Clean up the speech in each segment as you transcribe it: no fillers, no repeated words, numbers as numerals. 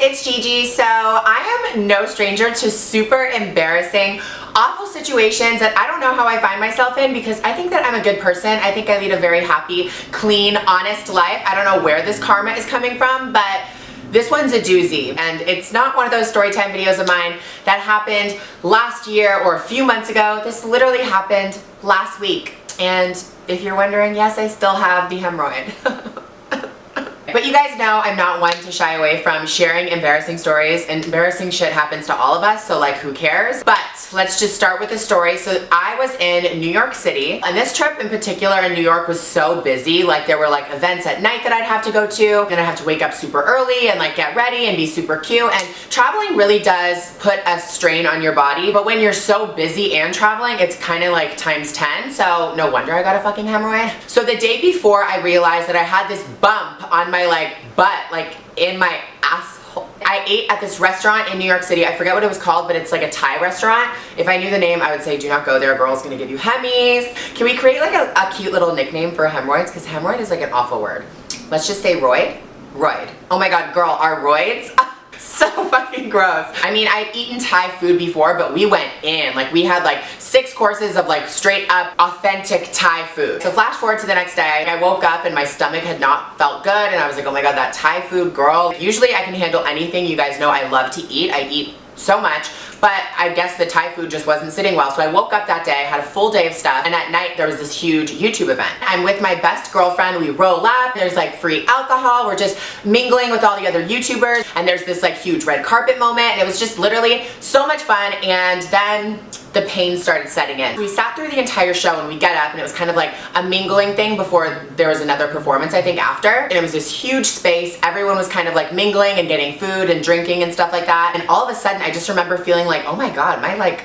it's Gigi. So I am no stranger to super embarrassing, awful situations that I don't know how I find myself in, because I think that I'm a good person. I think I lead a very happy, clean, honest life. I don't know where this karma is coming from, but this one's a doozy, and it's not one of those story time videos of mine that happened last year or a few months ago. This literally happened last week, and if you're wondering, yes, I still have the hemorrhoid. But you guys know I'm not one to shy away from sharing embarrassing stories. Embarrassing shit happens to all of us, so like who cares? But let's just start with the story. So I was in New York City, and this trip in particular in New York was so busy. Like there were like events at night that I'd have to go to, then I'd have to wake up super early and like get ready and be super cute. And traveling really does put a strain on your body, but when you're so busy and traveling, it's kind of like times 10. So no wonder I got a fucking hemorrhoid. So the day before, I realized that I had this bump on my like butt, like in my asshole. I ate at this restaurant in New York City. I forget what it was called, but it's like a Thai restaurant. If I knew the name, I would say do not go there. A girl's gonna give you hemis. Can we create like a cute little nickname for hemorrhoids? Because hemorrhoid is like an awful word. Let's just say roid. Roid. Oh my god, girl, our roids? So fucking gross. I mean, I've eaten Thai food before, but we went in. Like we had like 6 courses of like straight up authentic Thai food. So flash forward to the next day, I woke up and my stomach had not felt good, and I was like, oh my god, that Thai food, girl. Usually I can handle anything. You guys know I love to eat. I eat so much, but I guess the Thai food just wasn't sitting well. So I woke up that day, had a full day of stuff, and at night there was this huge YouTube event. I'm with my best girlfriend, we roll up, there's like free alcohol, we're just mingling with all the other YouTubers, and there's this like huge red carpet moment, and it was just literally so much fun. And then the pain started setting in. We sat through the entire show, and we get up, and it was kind of like a mingling thing before there was another performance, I think, after. And it was this huge space. Everyone was kind of like mingling and getting food and drinking and stuff like that. And all of a sudden, I just remember feeling like, oh my god, my like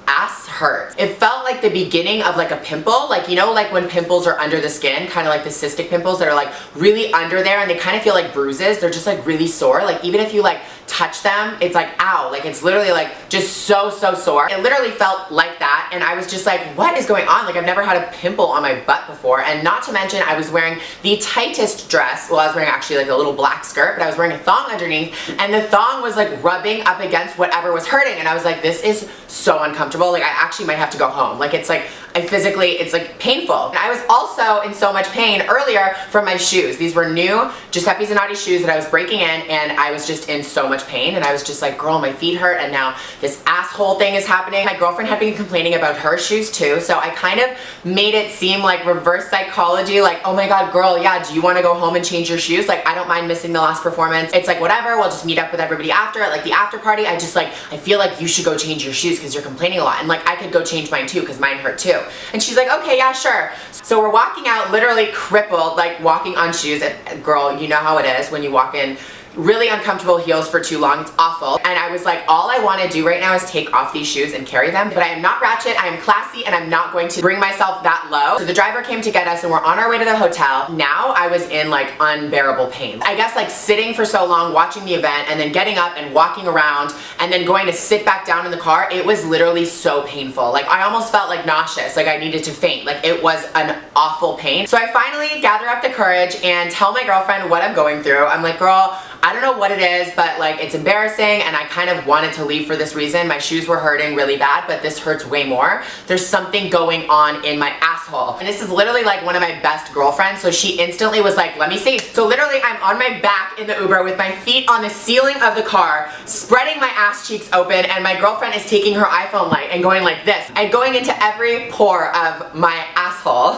ass hurts. It felt like the beginning of like a pimple, like you know, like when pimples are under the skin, kind of like the cystic pimples that are like really under there, and they kind of feel like bruises. They're just like really sore. Like even if you like touch them, it's like ow, like it's literally like just so sore. It literally felt like that, and I was just like, what is going on? Like I've never had a pimple on my butt before. And not to mention, I was wearing the tightest dress. Well, I was wearing actually like a little black skirt, but I was wearing a thong underneath, and the thong was like rubbing up against whatever was hurting, and I was like, this is so uncomfortable. Like I actually might have to go home. Like it's like it's like painful. And I was also in so much pain earlier from my shoes. These were new Giuseppe Zanotti shoes that I was breaking in, and I was just in so much pain, and I was just like, girl, my feet hurt, and now this asshole thing is happening. My girlfriend had been complaining about her shoes too, so I kind of made it seem like reverse psychology, like, oh my god, girl, yeah, do you want to go home and change your shoes? Like, I don't mind missing the last performance. It's like, whatever, we'll just meet up with everybody after at like the after party. I feel like you should go change your shoes because you're complaining a lot, and like I could go change mine too because mine hurt too. And she's like, okay, yeah, sure. So we're walking out, literally crippled, like walking on shoes. And girl, you know how it is when you walk in really uncomfortable heels for too long. It's awful. And I was like, all I want to do right now is take off these shoes and carry them. But I am not ratchet, I am classy, and I'm not going to bring myself that low. So the driver came to get us, and we're on our way to the hotel. Now I was in like unbearable pain. I guess like sitting for so long, watching the event, and then getting up and walking around, and then going to sit back down in the car, it was literally so painful. Like I almost felt like nauseous, like I needed to faint. Like it was an awful pain. So I finally gather up the courage and tell my girlfriend what I'm going through. I'm like, girl, I don't know what it is, but like it's embarrassing, and I kind of wanted to leave for this reason. My shoes were hurting really bad, but this hurts way more. There's something going on in my asshole. And this is literally like one of my best girlfriends, so she instantly was like, let me see. So literally I'm on my back in the Uber with my feet on the ceiling of the car, spreading my ass cheeks open, and my girlfriend is taking her iPhone light and going like this, and going into every pore of my asshole.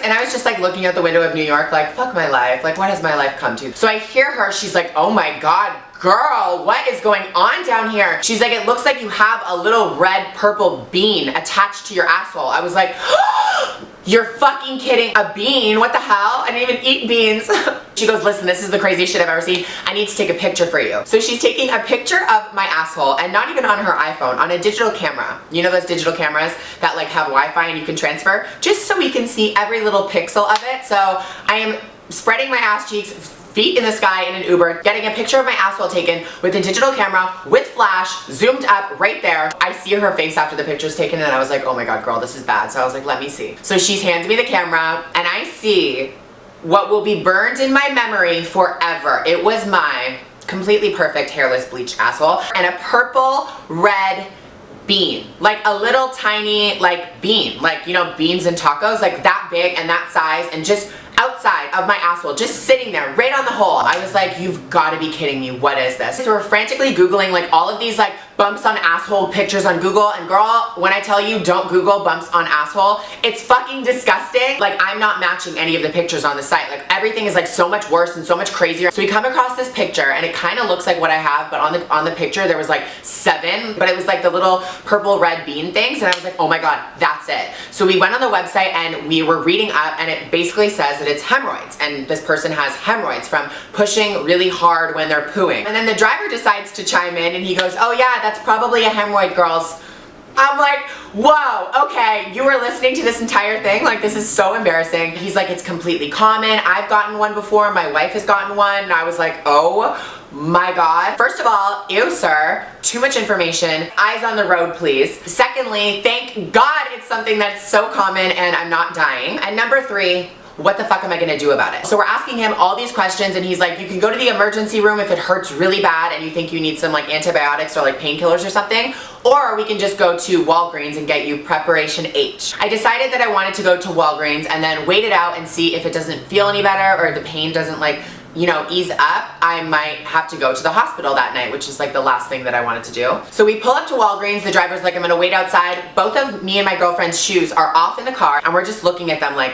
And I was just like looking out the window of New York like, fuck my life, like what has my life come to? So I hear her, she's like, oh my god, girl, what is going on down here? She's like, it looks like you have a little red purple bean attached to your asshole. I was like, you're fucking kidding. A bean? What the hell? I didn't even eat beans. She goes, listen, this is the craziest shit I've ever seen. I need to take a picture for you. So she's taking a picture of my asshole, and not even on her iPhone, on a digital camera. You know those digital cameras that like have Wi-Fi and you can transfer? Just so we can see every little pixel of it. So I am spreading my ass cheeks, feet in the sky in an Uber, getting a picture of my asshole taken with a digital camera with flash, zoomed up right there. I see her face after the picture's taken, and I was like, oh my god, girl, this is bad. So I was like, let me see. So she hands me the camera, and I see what will be burned in my memory forever. It was my completely perfect hairless bleached asshole, and a purple red bean, like a little tiny like bean, like, you know, beans and tacos, like that big and that size, and just outside of my asshole, just sitting there right on the hole. I was like, you've got to be kidding me, what is this? So we're frantically googling like all of these like bumps on asshole pictures on Google, and girl, when I tell you don't Google bumps on asshole, it's fucking disgusting. Like, I'm not matching any of the pictures on the site. Like, everything is like so much worse and so much crazier. So we come across this picture and it kind of looks like what I have, but on the picture there was like 7, but it was like the little purple red bean things, and I was like, oh my god, that's it. So we went on the website and we were reading up, and it basically says that it's hemorrhoids, and this person has hemorrhoids from pushing really hard when they're pooing. And then the driver decides to chime in and he goes, oh yeah, that's probably a hemorrhoid, girls. I'm like, whoa, okay, you were listening to this entire thing? Like, this is so embarrassing. He's like, it's completely common. I've gotten one before. My wife has gotten one. And I was like, oh my god. First of all, ew, sir. Too much information. Eyes on the road, please. Secondly, thank God it's something that's so common and I'm not dying. And number 3, what the fuck am I gonna do about it? So we're asking him all these questions, and he's like, you can go to the emergency room if it hurts really bad and you think you need some like antibiotics or like painkillers or something, or we can just go to Walgreens and get you Preparation H. I decided that I wanted to go to Walgreens and then wait it out and see if it doesn't feel any better or the pain doesn't like, you know, ease up, I might have to go to the hospital that night, which is like the last thing that I wanted to do. So we pull up to Walgreens, the driver's like, I'm gonna wait outside. Both of me and my girlfriend's shoes are off in the car, and we're just looking at them like,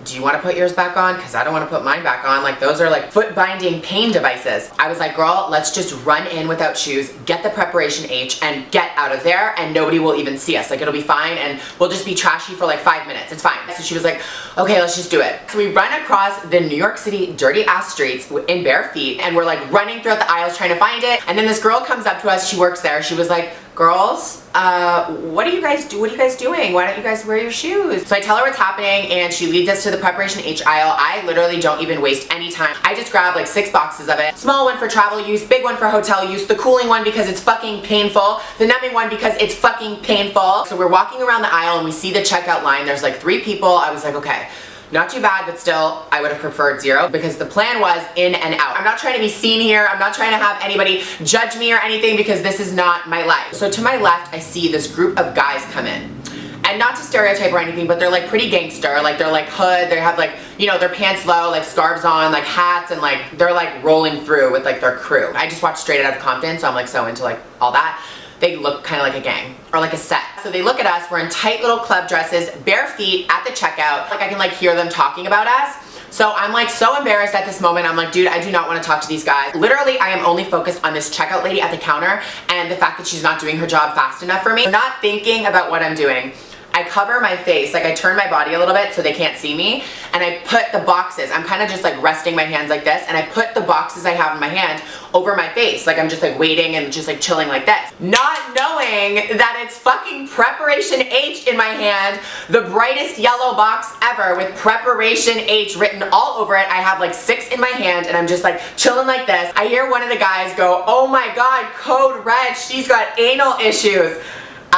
do you want to put yours back on? Because I don't want to put mine back on. Like, those are like foot binding pain devices. I was like, girl, let's just run in without shoes, get the Preparation H, and get out of there, and nobody will even see us. Like, it'll be fine, and we'll just be trashy for like 5 minutes. It's fine. So she was like, okay, let's just do it. So we run across the New York City dirty ass streets in bare feet, and we're like running throughout the aisles trying to find it. And then this girl comes up to us. She works there. She was like, girls, what are you guys doing? Why don't you guys wear your shoes? So I tell her what's happening, and she leads us to the Preparation H aisle. I literally don't even waste any time. I just grab like 6 boxes of it. Small one for travel use, big one for hotel use, the cooling one because it's fucking painful, the numbing one because it's fucking painful. So we're walking around the aisle and we see the checkout line. There's like 3 people. I was like, okay, not too bad, but still, I would have preferred 0 because the plan was in and out. I'm not trying to be seen here. I'm not trying to have anybody judge me or anything because this is not my life. So to my left, I see this group of guys come in. And not to stereotype or anything, but they're like pretty gangster. Like, they're like hood, they have like, you know, their pants low, like scarves on, like hats, and like they're like rolling through with like their crew. I just watched Straight Outta Compton, so I'm like so into like all that. They look kind of like a gang or like a set. So they look at us, we're in tight little club dresses, bare feet at the checkout. Like, I can like hear them talking about us. So I'm like so embarrassed at this moment. I'm like, dude, I do not want to talk to these guys. Literally, I am only focused on this checkout lady at the counter and the fact that she's not doing her job fast enough for me. I'm not thinking about what I'm doing. I cover my face, like I turn my body a little bit so they can't see me, and I put the boxes, I'm kind of just like resting my hands like this, and I put the boxes I have in my hand over my face, like I'm just like waiting and just like chilling like this. Not knowing that it's fucking Preparation H in my hand, the brightest yellow box ever with Preparation H written all over it. I have like 6 in my hand and I'm just like chilling like this. I hear one of the guys go, oh my god, code red, she's got anal issues.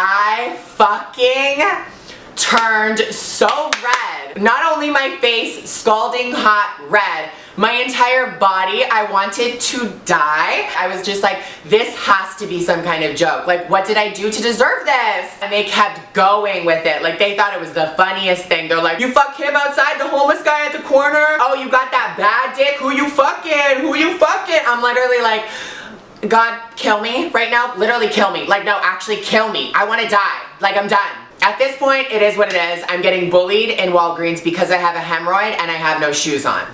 I fucking turned so red. Not only my face scalding hot red, my entire body, I wanted to die. I was just like, this has to be some kind of joke. Like, what did I do to deserve this? And they kept going with it. Like, they thought it was the funniest thing. They're like, you fuck him outside, the homeless guy at the corner? Oh, you got that bad dick? Who you fucking? Who you fucking? I'm literally like, God, kill me right now. Literally kill me. Like, no, actually kill me. I want to die. Like, I'm done. At this point, it is what it is. I'm getting bullied in Walgreens because I have a hemorrhoid and I have no shoes on.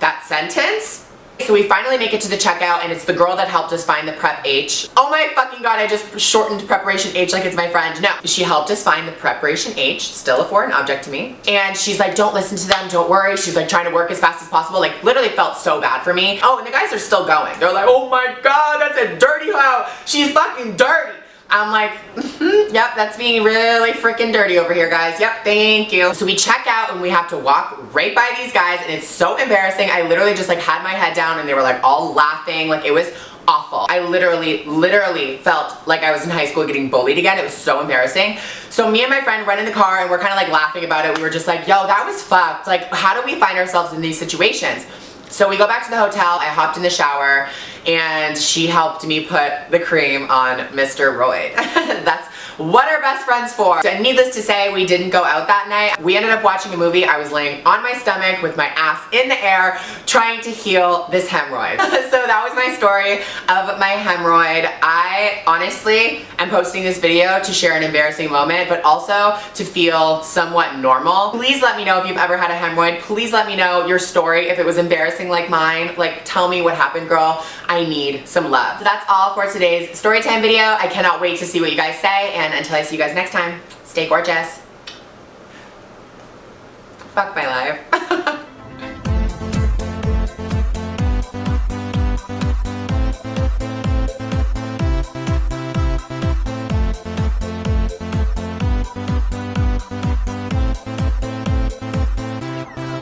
That sentence? So we finally make it to the checkout, and it's the girl that helped us find the Prep H. Oh my fucking god, I just shortened Preparation H like it's my friend. No, she helped us find the Preparation H, still a foreign object to me. And she's like, don't listen to them, don't worry. She's like trying to work as fast as possible. Like, literally felt so bad for me. Oh, and the guys are still going. They're like, oh my god, that's a dirty hoe. She's fucking dirty. I'm like, yep, that's me really freaking dirty over here, guys. Yep, thank you. So we check out and we have to walk right by these guys, and it's so embarrassing. I literally just like had my head down and they were like all laughing. Like, it was awful. I literally felt like I was in high school getting bullied again. It was so embarrassing. So me and my friend run in the car and we're kind of like laughing about it. We were just like, yo, that was fucked. Like, how do we find ourselves in these situations? So we go back to the hotel, I hopped in the shower, and she helped me put the cream on Mr. Royd. That's what are best friends for? And needless to say, we didn't go out that night. We ended up watching a movie. I was laying on my stomach with my ass in the air trying to heal this hemorrhoid. So that was my story of my hemorrhoid. I honestly am posting this video to share an embarrassing moment, but also to feel somewhat normal. Please let me know if you've ever had a hemorrhoid. Please let me know your story if it was embarrassing like mine. Like, tell me what happened, girl. I need some love. So that's all for today's storytime video. I cannot wait to see what you guys say, and until I see you guys next time, stay gorgeous. Fuck my life.